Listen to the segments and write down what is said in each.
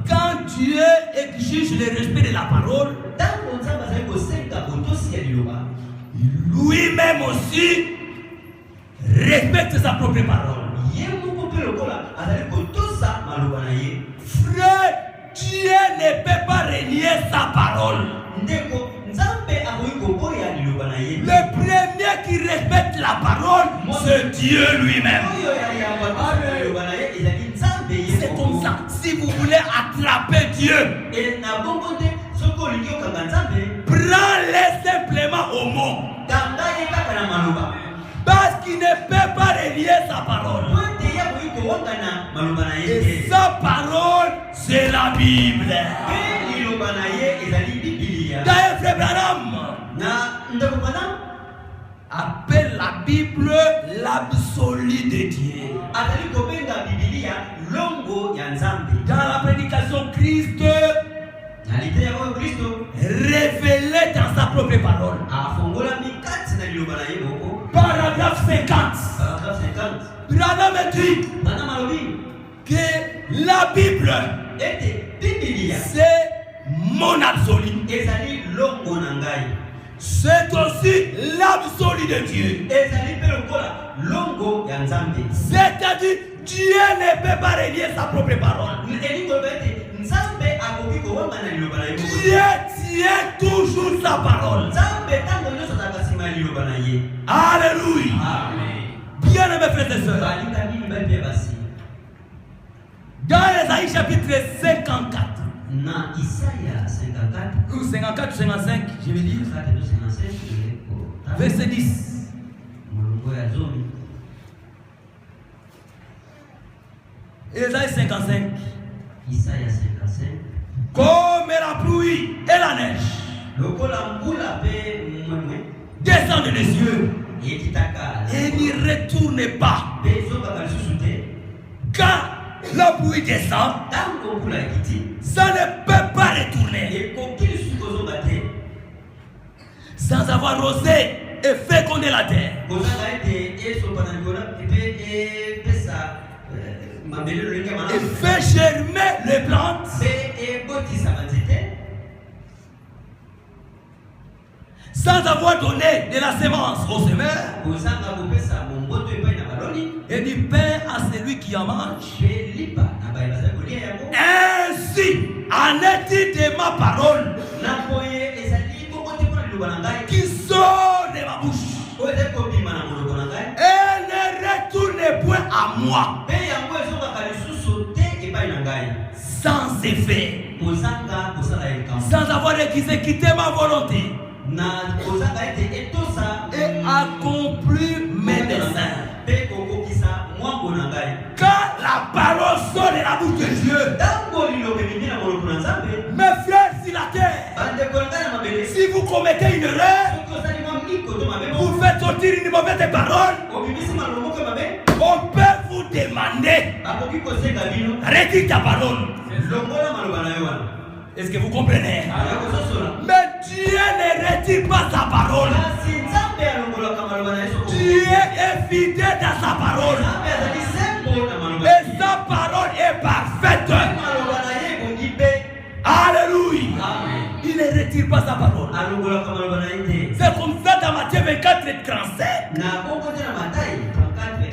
Quand Dieu exige le respect de la parole, lui-même aussi respecte sa propre parole. Frère, Dieu ne peut pas renier sa parole. Le premier qui respecte la parole, c'est Dieu lui-même. C'est comme ça. Si vous voulez attraper Dieu, prends-le simplement au mot. Parce qu'il ne peut pas relier sa parole. Et sa parole, c'est la Bible. D'ailleurs, frère Branham appelle la Bible l'absolu de Dieu. Dans la prédication, Christ révélé dans sa propre parole. Paragraphe 50. Branham dit que la Bible, c'est mon absolu. C'est aussi l'absolu de Dieu. C'est-à-dire, Dieu ne peut pas relier sa propre parole. Dieu tient toujours sa parole. Alléluia. Bien aimés frères et sœurs, dans Ésaïe chapitre 54, ou 54 ou 55, je vais lire, verset 10. Ésaïe 55. Comme la pluie et la neige descendent des cieux et n'y retournent pas. Quand la pluie descend, ça ne peut pas retourner sans avoir rosé et fécondé la terre. Et fait germer les plantes sans avoir donné de la semence au semeur et du pain à celui qui en mange. Ainsi en est-il de ma parole qui sort de ma bouche. Elle ne retourne point à moi sans effet, sans avoir exécuté ma volonté et accompli mes desseins. Quand la parole sort de la bouche de Dieu, mes frères sur la terre, si vous commettez une erreur, vous faites sortir une mauvaise parole, on peut vous demander, retire ta parole. Est-ce que vous comprenez? Mais Dieu ne retire pas sa parole. Dieu est fidèle dans sa parole. Et sa parole est parfaite. Alléluia. Il ne retire pas sa parole. C'est comme ça dans Matthieu 24 et 37.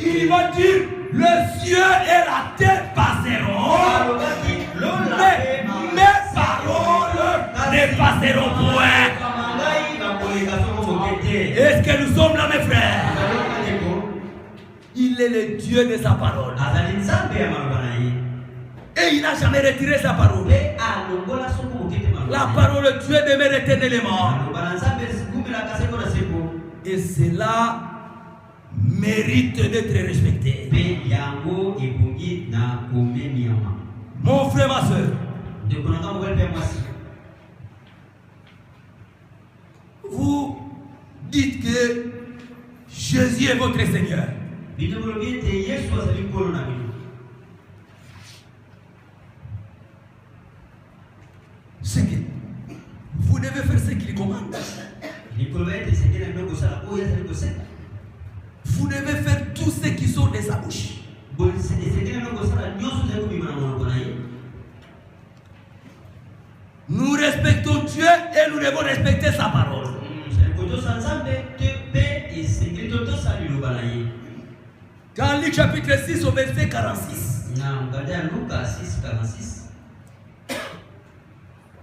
Il va dire, le ciel et la terre passeront, mais mes paroles ne passeront point. Est-ce que nous sommes là, mes frères? Il est le Dieu de sa parole. Et il n'a jamais retiré sa parole. La parole de Dieu demeure éternellement. Et cela mérite d'être respecté. Mon frère, ma soeur, vous dites que Jésus est votre Seigneur. C'est que vous devez faire ce qu'il commande. Vous devez faire tout ce qui sort de sa bouche. Dieu et nous devons respecter sa parole. Dans Luc chapitre 6 au verset 46.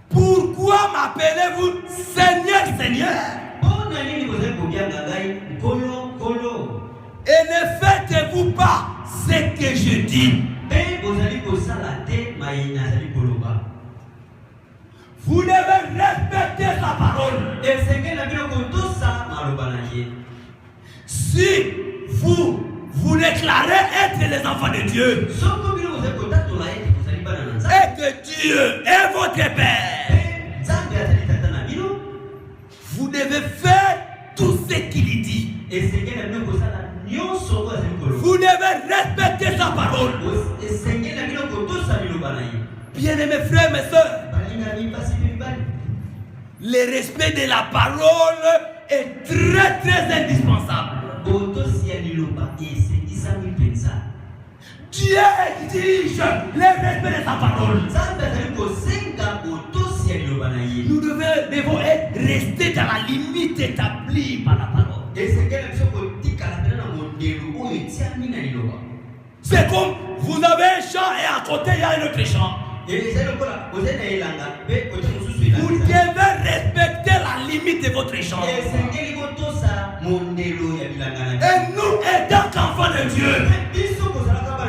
Pourquoi m'appelez-vous Seigneur, Seigneur? Et ne faites-vous pas ce que je dis. Vous devez respecter sa parole. Si vous déclarez être les enfants de Dieu et que Dieu est votre Père, vous devez faire tout ce qu'il dit. Vous devez respecter sa parole. Bien-aimés frères et sœurs, le respect de la parole est très très indispensable. Dieu exige le respect de sa parole. Nous devons rester dans la limite établie par la parole. C'est comme vous avez un champ et à côté il y a un autre champ. Vous devez respecter la limite de votre champ. Et nous, étant qu'enfants de Dieu,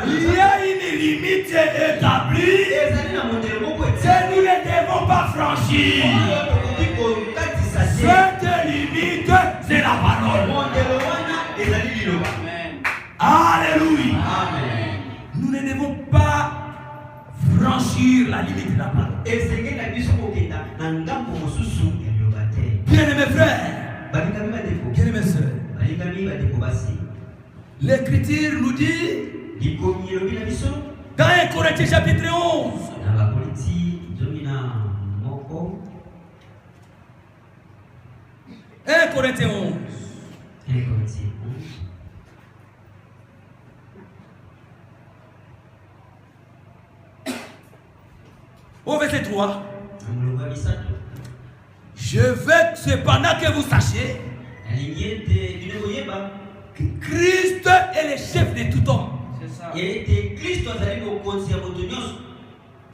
il y a une limite établie que nous ne devons pas franchir. Cette limite, c'est la parole. Alléluia. Nous ne devons pas franchir la limite de la parole. Bien-aimés frères, bien-aimés sœurs, l'Écriture nous dit dans 1 Corinthiens chapitre 11, 1 Corinthiens 11. Au verset 3. Je veux cependant que vous sachiez que Christ est le chef de tout homme.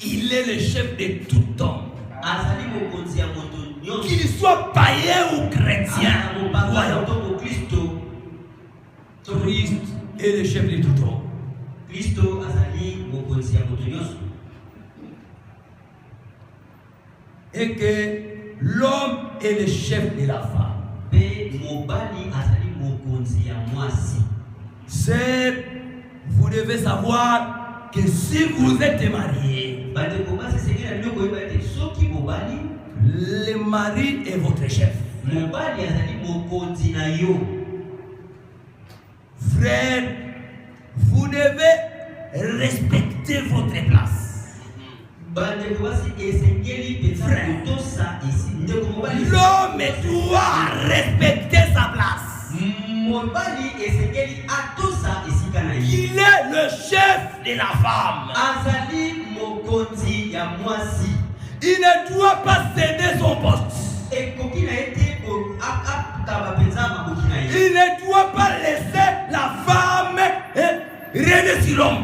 Il est le chef de tout homme. Qu'il soit païen ou chrétien, Christ est le chef de tout homme. Et que l'homme est le chef de la femme. C'est, vous devez savoir que si vous êtes marié, le mari est votre chef. Frère, vous devez respecter votre place. L'homme doit respecter sa place. Il est le chef de la femme. Il ne doit pas céder son poste. Il ne doit pas laisser la femme régner sur l'homme.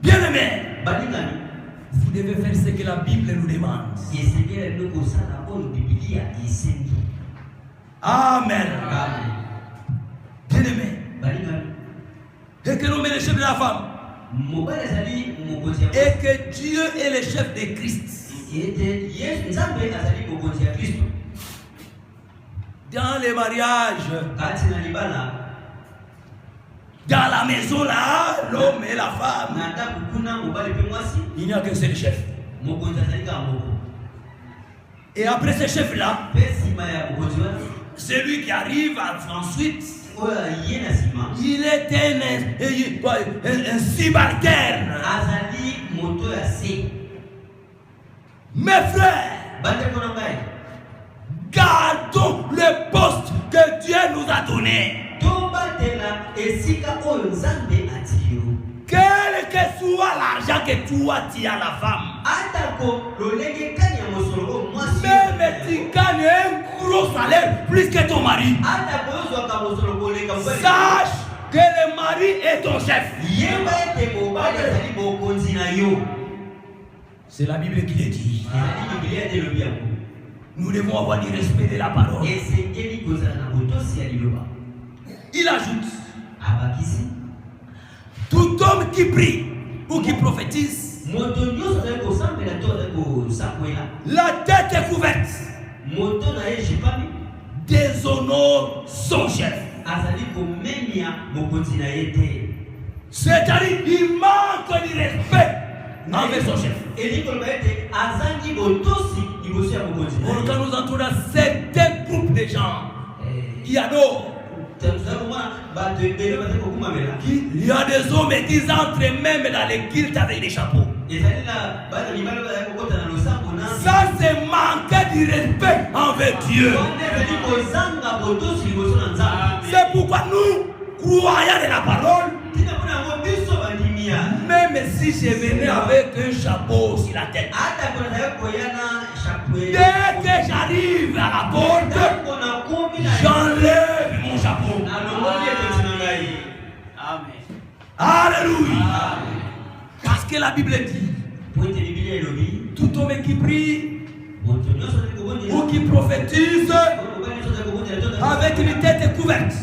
Bien aimé, vous devez faire ce que la Bible nous demande. Amen. Bien aimé, et que l'homme est le chef de la femme, et que Dieu est le chef de Christ. Dans les mariages, dans la maison là, l'homme et la femme, il n'y a qu'un seul chef. Et après ce chef là, celui qui arrive ensuite, il est un subalterne. Mes frères, gardons le poste que Dieu nous a donné. Quelle que soit l'argent que toi tu as la femme. Même tu gagnes un gros salaire plus que ton mari. Sache que le mari est ton chef. C'est la Bible qui le dit. Nous devons avoir du respect de la parole. Il ajoute, tout homme qui prie ou qui prophétise, la tête est couverte, déshonore son chef. C'est-à-dire il manque de respect envers son chef. Quand nous entrons dans certains groupes de gens qui adorent, il y a des hommes qui entrent même dans les guildes avec des chapeaux. Ça c'est manquer du respect envers Dieu. C'est pourquoi nous, croyants de la parole, même si je venais avec un chapeau sur la tête, dès que j'arrive à la porte, j'enlève mon chapeau. Amen. Alléluia. Parce que la Bible dit, tout homme qui prie ou qui prophétise avec une tête couverte,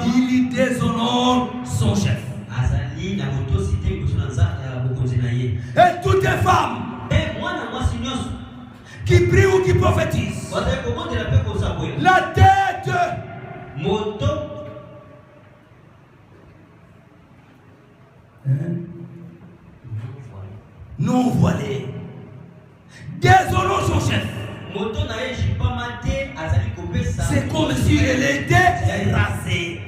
il déshonore son chef. Et toute femme qui prie ou qui prophétise, la tête non voilée, déshonore son chef. C'est comme si elle était rasée.